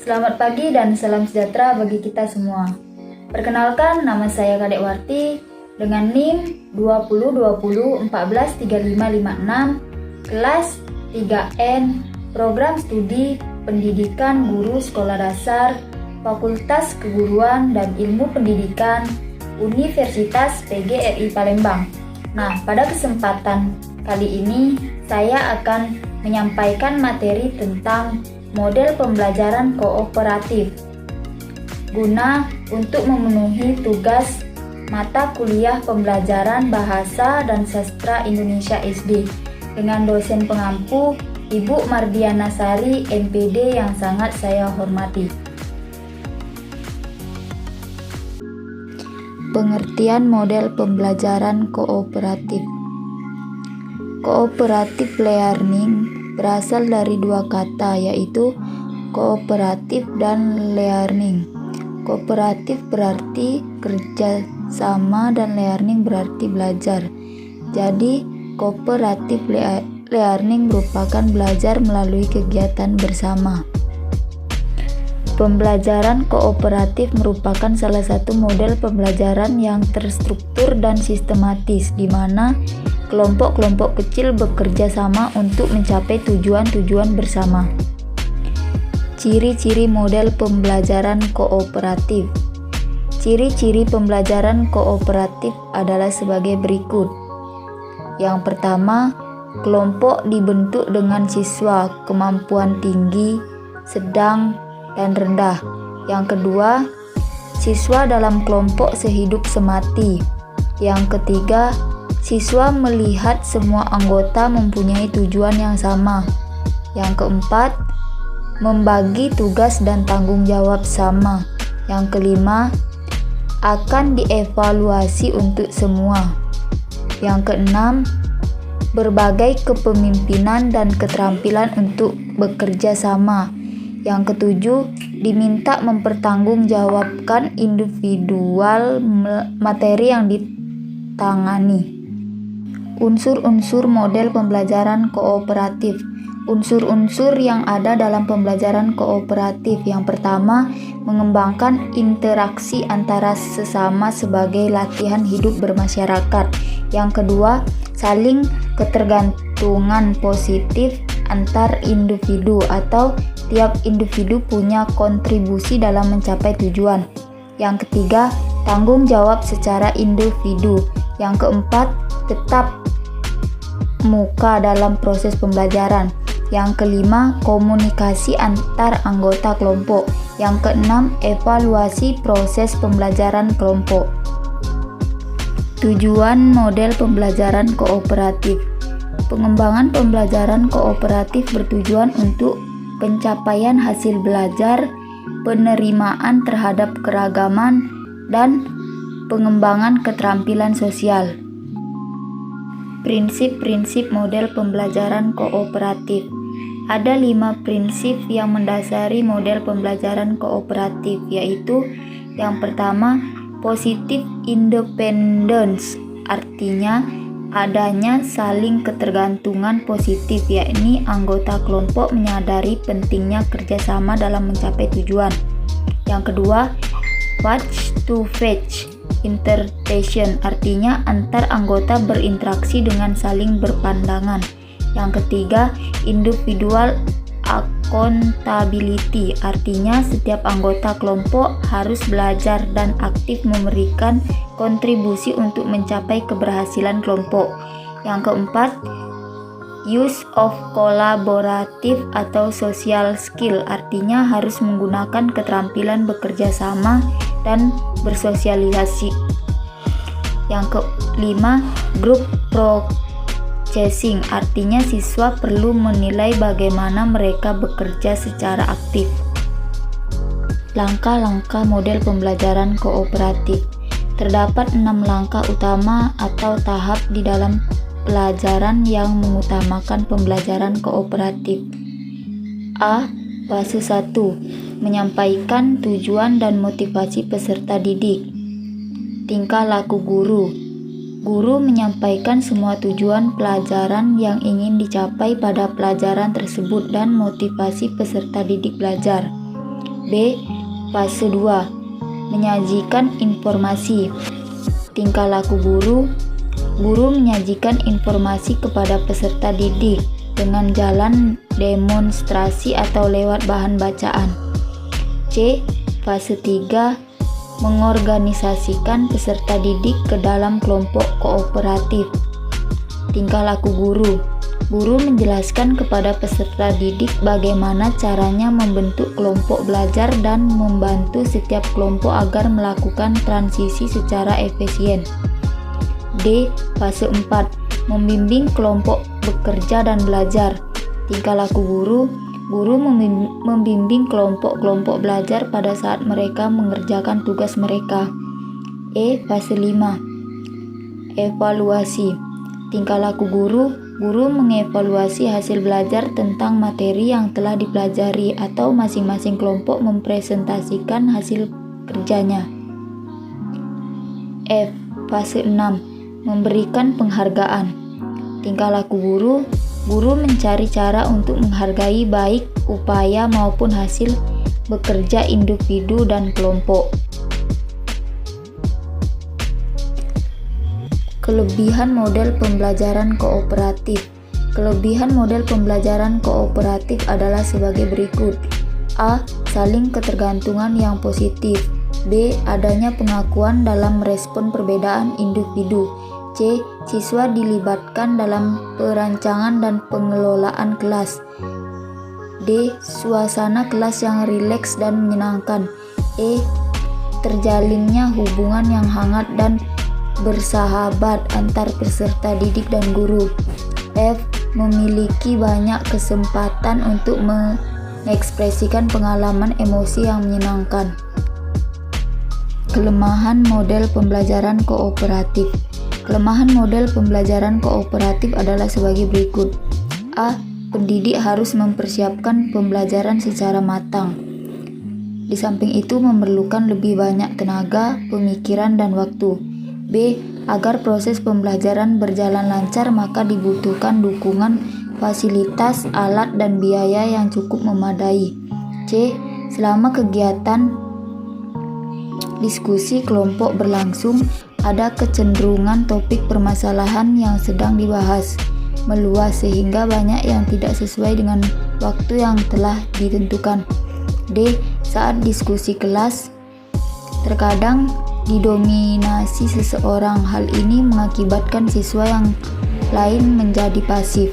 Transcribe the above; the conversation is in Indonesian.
Selamat pagi dan salam sejahtera bagi kita semua. Perkenalkan, nama saya Kadek Warti dengan NIM 2020143556 kelas 3N Program Studi Pendidikan Guru Sekolah Dasar Fakultas Keguruan dan Ilmu Pendidikan Universitas PGRI Palembang. Nah, pada kesempatan kali ini saya akan menyampaikan materi tentang model pembelajaran kooperatif guna untuk memenuhi tugas mata kuliah pembelajaran Bahasa dan Sastra Indonesia SD dengan dosen pengampu Ibu Mardiana Sari MPD yang sangat saya hormati. Pengertian model pembelajaran kooperatif. Cooperative learning berasal dari dua kata, yaitu kooperatif dan learning. Kooperatif berarti kerja sama dan learning berarti belajar. Jadi, kooperatif learning merupakan belajar melalui kegiatan bersama. Pembelajaran kooperatif merupakan salah satu model pembelajaran yang terstruktur dan sistematis, di mana kelompok-kelompok kecil bekerja sama untuk mencapai tujuan-tujuan bersama. Ciri-ciri model pembelajaran kooperatif. Ciri-ciri pembelajaran kooperatif adalah sebagai berikut. Yang pertama, kelompok dibentuk dengan siswa kemampuan tinggi, sedang, dan rendah. Yang kedua, siswa dalam kelompok sehidup semati. Yang ketiga, siswa melihat semua anggota mempunyai tujuan yang sama. Yang keempat, membagi tugas dan tanggung jawab sama. Yang kelima, akan dievaluasi untuk semua. Yang keenam, berbagai kepemimpinan dan keterampilan untuk bekerja sama. Yang ketujuh, diminta mempertanggungjawabkan individual materi yang ditangani. Unsur-unsur model pembelajaran kooperatif. Unsur-unsur yang ada dalam pembelajaran kooperatif. Yang pertama, mengembangkan interaksi antara sesama sebagai latihan hidup bermasyarakat. Yang kedua, saling ketergantungan positif antar individu atau tiap individu punya kontribusi dalam mencapai tujuan. Yang ketiga, tanggung jawab secara individu. Yang keempat, tetap muka dalam proses pembelajaran. Yang kelima, komunikasi antar anggota kelompok. Yang keenam, evaluasi proses pembelajaran kelompok. Tujuan model pembelajaran kooperatif. Pengembangan pembelajaran kooperatif bertujuan untuk pencapaian hasil belajar, penerimaan terhadap keragaman, dan pengembangan keterampilan sosial. Prinsip-prinsip model pembelajaran kooperatif. Ada 5 prinsip yang mendasari model pembelajaran kooperatif, yaitu yang pertama, positive independence, artinya adanya saling ketergantungan positif, yakni anggota kelompok menyadari pentingnya kerjasama dalam mencapai tujuan. Yang kedua, face to face interpretation, artinya antar anggota berinteraksi dengan saling berpandangan. Yang ketiga, individual accountability, artinya setiap anggota kelompok harus belajar dan aktif memberikan kontribusi untuk mencapai keberhasilan kelompok. Yang keempat, use of collaborative atau social skill, artinya harus menggunakan keterampilan bekerja sama dan bersosialisasi. Yang kelima, group processing, artinya siswa perlu menilai bagaimana mereka bekerja secara aktif. Langkah-langkah model pembelajaran kooperatif. Terdapat 6 langkah utama atau tahap di dalam pelajaran yang mengutamakan pembelajaran kooperatif. A. Fase 1. Menyampaikan tujuan dan motivasi peserta didik. Tingkah laku guru. Guru menyampaikan semua tujuan pelajaran yang ingin dicapai pada pelajaran tersebut dan motivasi peserta didik belajar. B. Fase 2. Menyajikan informasi. Tingkah laku guru. Guru menyajikan informasi kepada peserta didik dengan jalan demonstrasi atau lewat bahan bacaan. C. Fase 3. Mengorganisasikan peserta didik ke dalam kelompok kooperatif. Tingkah laku guru. Guru menjelaskan kepada peserta didik bagaimana caranya membentuk kelompok belajar dan membantu setiap kelompok agar melakukan transisi secara efisien. D. Fase 4. Membimbing kelompok bekerja dan belajar. Tingkah laku guru. Guru membimbing kelompok-kelompok belajar pada saat mereka mengerjakan tugas mereka. E. Fase 5. Evaluasi. Tingkah laku guru. Guru mengevaluasi hasil belajar tentang materi yang telah dipelajari atau masing-masing kelompok mempresentasikan hasil kerjanya. F. Fase 6. Memberikan penghargaan. Tingkah laku guru. Guru mencari cara untuk menghargai baik upaya maupun hasil bekerja individu dan kelompok. Kelebihan model pembelajaran kooperatif. Kelebihan model pembelajaran kooperatif adalah sebagai berikut. A. Saling ketergantungan yang positif. B. Adanya pengakuan dalam merespon perbedaan individu. C. Siswa dilibatkan dalam perancangan dan pengelolaan kelas. D. Suasana kelas yang rileks dan menyenangkan. E. Terjalinnya hubungan yang hangat dan bersahabat antar peserta didik dan guru. F. Memiliki banyak kesempatan untuk mengekspresikan pengalaman emosi yang menyenangkan. Kelemahan model pembelajaran kooperatif. Kelemahan model pembelajaran kooperatif adalah sebagai berikut. A. Pendidik harus mempersiapkan pembelajaran secara matang. Di samping itu memerlukan lebih banyak tenaga, pemikiran, dan waktu. B. Agar proses pembelajaran berjalan lancar maka dibutuhkan dukungan, fasilitas, alat, dan biaya yang cukup memadai. C. Selama kegiatan diskusi kelompok berlangsung, ada kecenderungan topik permasalahan yang sedang dibahas meluas sehingga banyak yang tidak sesuai dengan waktu yang telah ditentukan. D. Saat diskusi kelas, terkadang didominasi seseorang. Hal ini mengakibatkan siswa yang lain menjadi pasif.